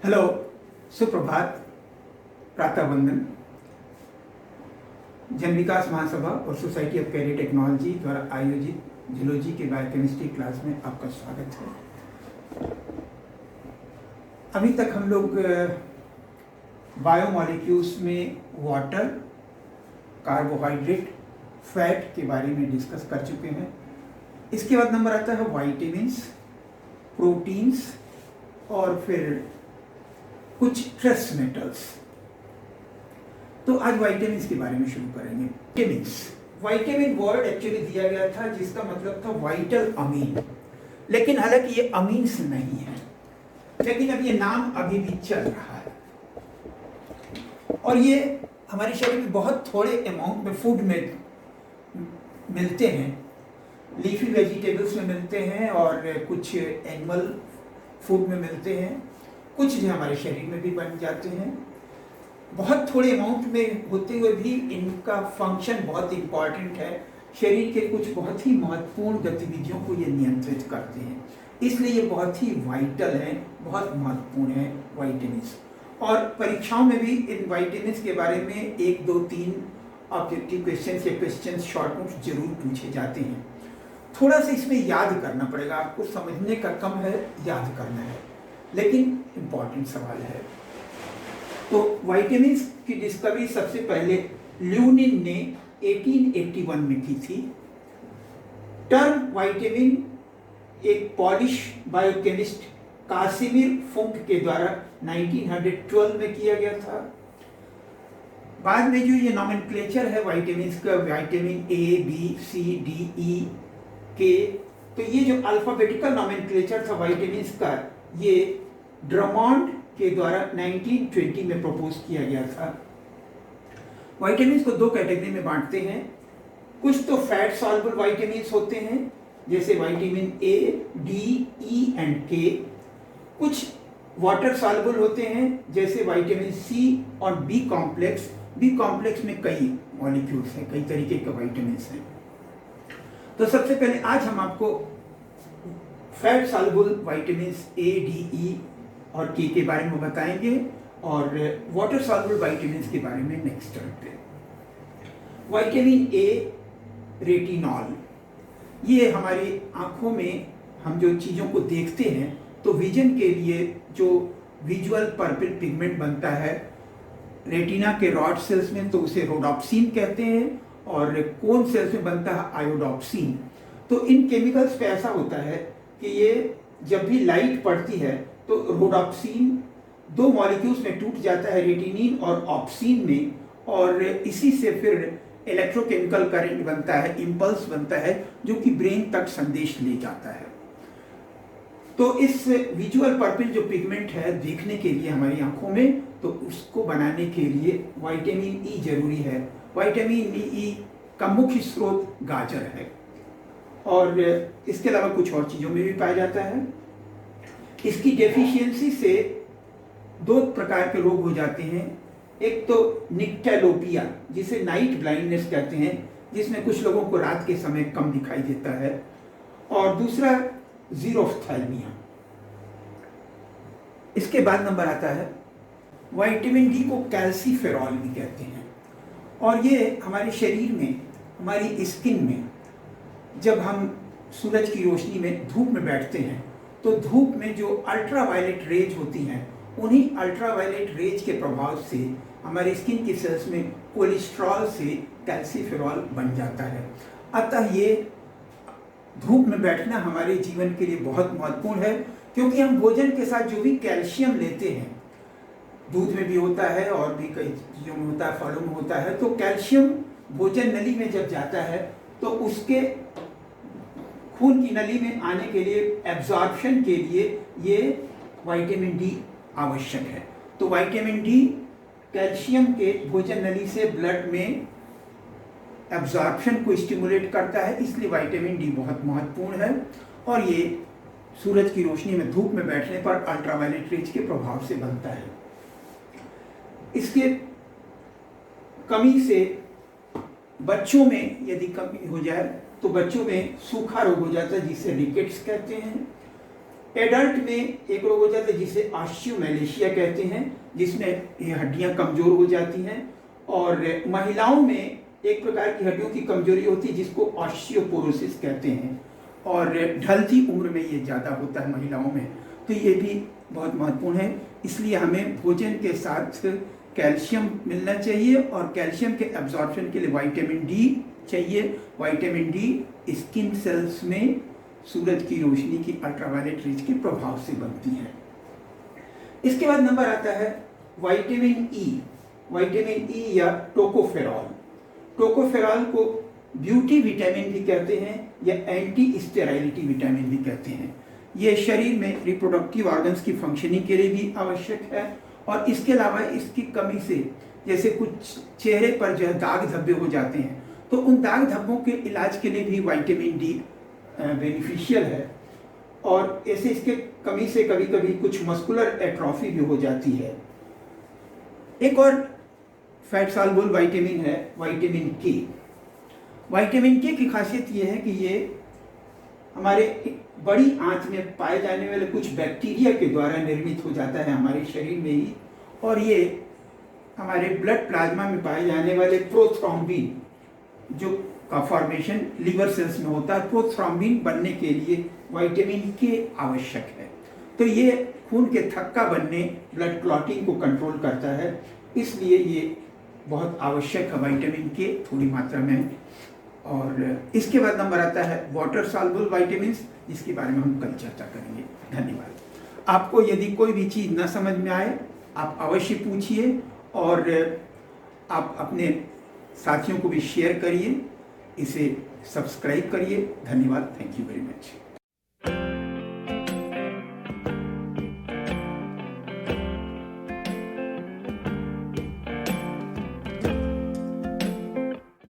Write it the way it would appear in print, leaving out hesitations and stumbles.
Hello, सुप्रभात, प्रातः वंदन। जन विकास महासभा और सोसाइटी ऑफ कैरियर टेक्नोलॉजी द्वारा आयोजित जूलॉजी के बायोकेमिस्ट्री क्लास में आपका स्वागत है। अभी तक हम लोग बायोमॉलिक्यूल्स में वाटर, कार्बोहाइड्रेट, फैट के बारे में डिस्कस कर चुके हैं। इसके बाद नंबर आता है वाइटामिन्स, प्रोटीन्स और फिर कुछ ट्रेस मेटल्स। तो आज वाइटामिन्स के बारे में शुरू करेंगे। वाइटामिन वर्ड एक्चुअली दिया गया था जिसका मतलब था वाइटल अमीन, लेकिन हालांकि ये अमीन्स नहीं है, लेकिन अब ये नाम अभी भी चल रहा है। और ये हमारे शरीर में बहुत थोड़े अमाउंट में फूड में मिलते हैं, लीफी वेजिटेबल्स में मिलते हैं और कुछ एनिमल फूड में मिलते हैं, कुछ जो हमारे शरीर में भी बन जाते हैं। बहुत थोड़े अमाउंट में होते हुए भी इनका फंक्शन बहुत इम्पॉर्टेंट है। शरीर के कुछ बहुत ही महत्वपूर्ण गतिविधियों को ये नियंत्रित करते हैं, इसलिए ये बहुत ही वाइटल हैं, बहुत महत्वपूर्ण है वाइटामिन्स। और परीक्षाओं में भी इन वाइटामिन्स के बारे में 1, 2, 3 ऑब्जेक्टिव क्वेश्चंस या क्वेश्चंस शॉर्ट नोट्स जरूर पूछे जाते हैं। थोड़ा सा इसमें याद करना पड़ेगा, आपको समझने का कम है, याद करना है, लेकिन इम्पॉर्टेंट सवाल है। तो वाइटामिन्स की डिस्कवरी सबसे पहले ल्यूनिन ने 1881 में की थी। टर्म वाइटामिन एक पॉलिश बायोकेमिस्ट कासिमिर फुंक के द्वारा 1912 में किया गया था। बाद में जो ये नॉमेनक्लेचर है वाइटामिन्स का, vitamin A, B, C, D, E, K, तो ये जो अल्फाबेटिकल नॉमेनक्लेचर था वाइटामिन्स का, ये ड्रमॉन्ड के द्वारा 1920 में प्रपोज किया गया था। वाइटामिन्स को 2 कैटेगरी में बांटते हैं। कुछ तो फैट सॉल्युबल वाइटामिन्स होते हैं जैसे vitamin A, D, E and के। कुछ वाटर सॉल्युबल होते हैं जैसे विटामिन सी और बी कॉम्प्लेक्स। बी कॉम्प्लेक्स में कई मॉलिक्यूल्स हैं, कई तरीके के वाइटामिन्स हैं। तो सबसे पहले आज हम आपको फैट सॉल्युबल विटामिन्स ए, डी, ई और के बारे में बताएंगे और वाटर सॉल्युबल विटामिन्स के बारे में नेक्स्ट टर्म पे। विटामिन ए, रेटिनॉल, ये हमारी आंखों में हम जो चीज़ों को देखते हैं तो विजन के लिए जो विजुअल पर्पल पिगमेंट बनता है रेटिना के रॉड सेल्स में, तो उसे रोडोप्सिन कहते हैं, और कोन सेल्स में बनता है आयोडोप्सिन। तो इन केमिकल्स पे ऐसा होता है कि ये जब भी लाइट पड़ती है तो रोडोप्सिन 2 मॉलिक्यूल्स में टूट जाता है, रेटिनिन और ऑप्सिन में, और इसी से फिर इलेक्ट्रोकेमिकल करंट बनता है, इंपल्स बनता है, जो कि ब्रेन तक संदेश ले जाता है। तो इस विजुअल पर्पल जो पिगमेंट है देखने के लिए हमारी आंखों में, तो उसको बनाने के लिए विटामिन ई जरूरी है। विटामिन ई का मुख्य स्रोत गाजर है और इसके अलावा कुछ और चीज़ों में भी पाया जाता है। इसकी डेफिशिएंसी से 2 प्रकार के रोग हो जाते हैं। एक तो निक्टेलोपिया, जिसे नाइट ब्लाइंडनेस कहते हैं, जिसमें कुछ लोगों को रात के समय कम दिखाई देता है, और दूसरा जीरोफ्थैल्मिया। इसके बाद नंबर आता है विटामिन डी को कैल्सीफेरॉल भी कहते हैं, और ये हमारे शरीर में, हमारी स्किन में, जब हम सूरज की रोशनी में धूप में बैठते हैं तो धूप में जो अल्ट्रावायलेट रेज होती हैं, उन्हीं अल्ट्रावायलेट रेज के प्रभाव से हमारे स्किन की सेल्स में कोलेस्ट्रॉल से कैल्सीफेरॉल बन जाता है। अतः ये धूप में बैठना हमारे जीवन के लिए बहुत महत्वपूर्ण है, क्योंकि हम भोजन के साथ जो भी कैल्शियम लेते हैं, दूध में भी होता है और भी कई चीज़ों में होता है, फलों में होता है, तो कैल्शियम भोजन नली में जब जाता है तो उसके खून की नली में आने के लिए, एब्जॉर्प्शन के लिए ये विटामिन डी आवश्यक है। तो विटामिन डी कैल्शियम के भोजन नली से ब्लड में एब्जॉर्प्शन को स्टिमुलेट करता है, इसलिए विटामिन डी बहुत महत्वपूर्ण है, और ये सूरज की रोशनी में धूप में बैठने पर अल्ट्रावायलेट रेज के प्रभाव से बनता है। इसके कमी से बच्चों में यदि कमी हो जाए तो बच्चों में सूखा रोग हो जाता है, जिसे रिकेट्स कहते हैं। एडल्ट में एक रोग हो जाता है जिसे ऑस्टियोमैलेशिया कहते हैं, जिसमें ये हड्डियां कमजोर हो जाती हैं। और महिलाओं में एक प्रकार की हड्डियों की कमजोरी होती है जिसको ऑस्टियोपोरोसिस कहते हैं, और ढलती उम्र में ये ज़्यादा होता है महिलाओं में। तो ये भी बहुत महत्वपूर्ण है, इसलिए हमें भोजन के साथ कैल्शियम मिलना चाहिए, और कैल्शियम के एब्जॉर्प्शन के लिए विटामिन डी चाहिए। विटामिन डी स्किन सेल्स में सूरज की रोशनी की अल्ट्रावायलेट रेज के प्रभाव से बनती है। इसके बाद नंबर आता है विटामिन ई। विटामिन ई या टोकोफेरॉल। टोकोफेरॉल को ब्यूटी विटामिन भी कहते हैं या एंटी स्टेराइलिटी विटामिन भी कहते हैं। ये शरीर में रिप्रोडक्टिव ऑर्गन्स की फंक्शनिंग के लिए भी आवश्यक है, और इसके अलावा इसकी कमी से जैसे कुछ चेहरे पर जो है दाग धब्बे हो जाते हैं, तो उन दाग धब्बों के इलाज के लिए भी विटामिन डी बेनिफिशियल है। और ऐसे इसके कमी से कभी कभी कुछ मस्कुलर एट्रोफी भी हो जाती है। एक और फैट सॉल्युबल विटामिन है विटामिन के। विटामिन के की खासियत ये है कि ये हमारे बड़ी आंत में पाए जाने वाले कुछ बैक्टीरिया के द्वारा निर्मित हो जाता है हमारे शरीर में ही, और ये हमारे ब्लड प्लाज्मा में पाए जाने वाले प्रोथ्रोम्बिन जो का फॉर्मेशन लिवर सेल्स में होता है, प्रोथ्रोम्बिन बनने के लिए विटामिन के आवश्यक है। तो ये खून के थक्का बनने, ब्लड क्लॉटिंग को कंट्रोल करता है, इसलिए ये बहुत आवश्यक है विटामिन के थोड़ी मात्रा में। और इसके बाद नंबर आता है वाटर सॉल्युबल विटामिन्स, जिसके बारे में हम कल चर्चा करेंगे। धन्यवाद। आपको यदि कोई भी चीज़ न समझ में आए आप अवश्य पूछिए, और आप अपने साथियों को भी शेयर करिए, इसे सब्सक्राइब करिए। धन्यवाद। Thank you very much.